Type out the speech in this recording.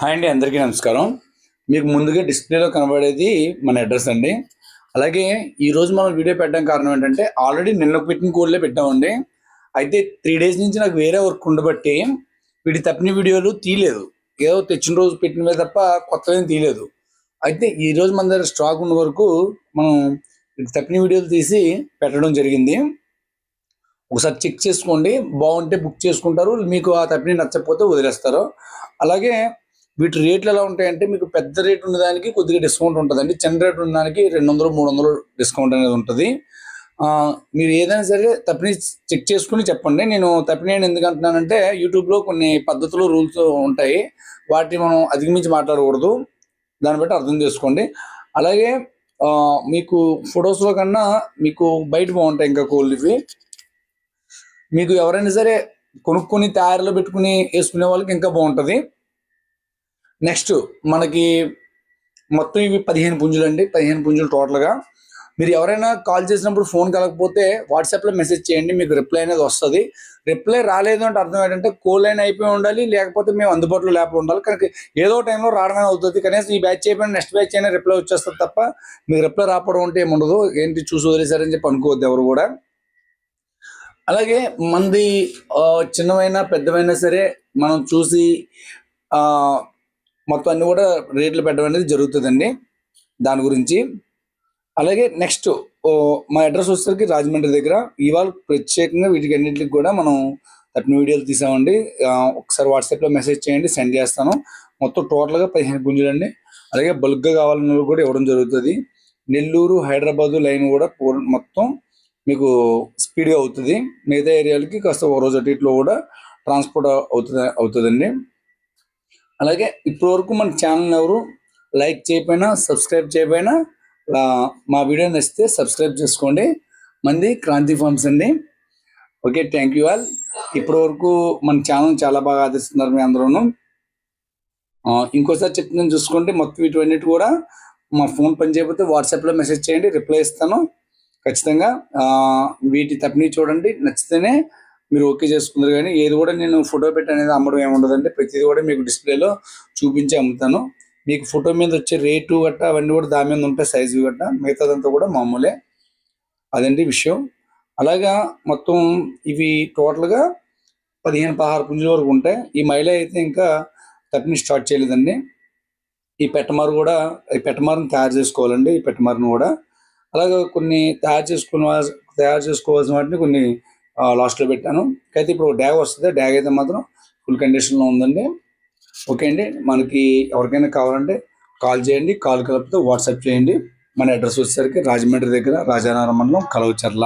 Hi అండి, అందరికీ నమస్కారం. మీకు ముందుగా డిస్ప్లేలో కనబడేది మన అడ్రస్ అండి. అలాగే ఈరోజు మనం వీడియో పెట్టడానికి కారణం ఏంటంటే, ఆల్రెడీ నిన్నకు పెట్టిన కోడ్లే పెట్టామండి. అయితే 3 డేస్ నుంచి నాకు వేరే వర్క్ ఉండబట్టి వీటి తప్పిన వీడియోలు తీయలేదు. ఏదో తెచ్చిన రోజు పెట్టినవే తప్ప కొత్తవేం తీయలేదు. అయితే ఈరోజు మన దగ్గర స్టాక్ ఉన్న వరకు మనం వీటి తప్పిన వీడియోలు తీసి పెట్టడం జరిగింది. ఒకసారి చెక్ చేసుకోండి, బాగుంటే బుక్ చేసుకుంటారు, మీకు ఆ తప్పిన నచ్చకపోతే వదిలేస్తారు. అలాగే వీటి రేట్లు ఎలా ఉంటాయంటే, మీకు పెద్ద రేట్ ఉన్నదానికి కొద్దిగా డిస్కౌంట్ ఉంటుందండి. చిన్న రేట్ ఉన్నదానికి 200, 300 డిస్కౌంట్ అనేది ఉంటుంది. మీరు ఏదైనా సరే తప్పిని చెక్ చేసుకుని చెప్పండి. నేను తప్పిని ఎందుకు అంటున్నానంటే, యూట్యూబ్లో కొన్ని పద్ధతులు, రూల్స్ ఉంటాయి. వాటిని మనం అధిగమించి మాట్లాడకూడదు. దాన్ని బట్టి అర్థం చేసుకోండి. అలాగే మీకు ఫొటోస్లో కన్నా మీకు బయట బాగుంటాయి ఇంకా కోళ్ళు ఇవి. మీకు ఎవరైనా సరే కొనుక్కొని తయారీలో పెట్టుకుని వేసుకునే వాళ్ళకి ఇంకా బాగుంటుంది. నెక్స్ట్ మనకి మొత్తం ఇవి 15 పుంజులు అండి. 15 పుంజులు టోటల్గా. మీరు ఎవరైనా కాల్ చేసినప్పుడు ఫోన్ కలగకపోతే వాట్సాప్లో మెసేజ్ చేయండి, మీకు రిప్లై అనేది వస్తుంది. రిప్లై రాలేదు అంటే అర్థం ఏంటంటే కోల్ అయినా అయిపోయి ఉండాలి, లేకపోతే మేము అందుబాటులో లేకపోయి ఉండాలి. కనుక ఏదో టైంలో రావడమే అవుతుంది. కనీసం ఈ బ్యాచ్ అయిపోయిన నెక్స్ట్ బ్యాచ్ అయినా రిప్లై వచ్చేస్తుంది తప్ప మీకు రిప్లై రాకపోవడం అంటే ఏముండదు. ఏంటి చూసి వదిలేశారని చెప్పి అనుకోవద్దు ఎవరు కూడా. అలాగే మంది చిన్నవైనా పెద్దవైనా సరే మనం చూసి మొత్తం అన్ని కూడా రేట్లు పెట్టడం అనేది జరుగుతుందండి దాని గురించి. అలాగే నెక్స్ట్ మా అడ్రస్ వచ్చేసరికి రాజమండ్రి దగ్గర. ఇవాళ ప్రత్యేకంగా వీటికి అన్నింటికి కూడా మనం తప్పిన వీడియోలు తీసామండి. ఒకసారి వాట్సాప్లో మెసేజ్ చేయండి, సెండ్ చేస్తాను. మొత్తం టోటల్గా 15 పుంజులండి. అలాగే బల్క్గా కావాలన్న కూడా ఇవ్వడం జరుగుతుంది. నెల్లూరు, హైదరాబాదు లైన్ కూడా మొత్తం మీకు స్పీడ్గా అవుతుంది. మిగతా ఏరియాలకి కాస్త ఒక రోజు అటు ఇట్లో కూడా ట్రాన్స్పోర్ట్ అవుతుందండి. అలాగే ఇప్పటి వరకు మన ఛానల్ ఎవరు లైక్ చేయకపోయినా, సబ్స్క్రైబ్ చేయకపోయినా మా వీడియో నచ్చితే సబ్స్క్రైబ్ చేసుకోండి. మంది క్రాంతి ఫార్మ్స్ అండి. Okay, thank you all. ఇప్పటి వరకు మన ఛానల్ చాలా బాగా ఆదరిస్తున్నారు మీ అందరూ. ఇంకోసారి చెప్తున్నాను చూసుకోండి. మొత్తం ఇటువన్నిటి కూడా మా ఫోన్ పని చేయకపోతే వాట్సాప్లో మెసేజ్ చేయండి, రిప్లై ఇస్తాను ఖచ్చితంగా. వీటి తప్పిని చూడండి, నచ్చితేనే మీరు ఓకే చేసుకుంటారు. కానీ ఏది కూడా నేను ఫోటో పెట్టి అనేది అమ్మడం ఏముండదండి. ప్రతిదీ కూడా మీకు డిస్ప్లేలో చూపించి అమ్ముతాను. మీకు ఫోటో మీద వచ్చే రేటు గట్ట అవన్నీ కూడా దాని మీద ఉంటాయి, సైజు గట్ట. మిగతాదంతా కూడా మామూలే. అదండి విషయం. అలాగా మొత్తం ఇవి టోటల్గా 15-16 పుంజుల వరకు ఉంటాయి. ఈ మైలే అయితే ఇంకా తప్పిని స్టార్ట్ చేయలేదండి. ఈ పెట్టమారుని తయారు చేసుకోవాలండి. ఈ పెట్టమారుని కూడా అలాగే కొన్ని తయారు చేసుకోవాల్సిన వాటిని కొన్ని లాస్ట్లో పెట్టాను. అయితే ఇప్పుడు డ్యాగ్ వస్తుంది. డ్యాగ్ అయితే మాత్రం ఫుల్ కండిషన్లో ఉందండి. ఓకే అండి, మనకి ఎవరికైనా కావాలంటే కాల్ చేయండి. కాల్ కలిపితే వాట్సాప్ చేయండి. మన అడ్రస్ వచ్చేసరికి రాజమండ్రి దగ్గర రాజానగరం మండలం కలవచర్ల.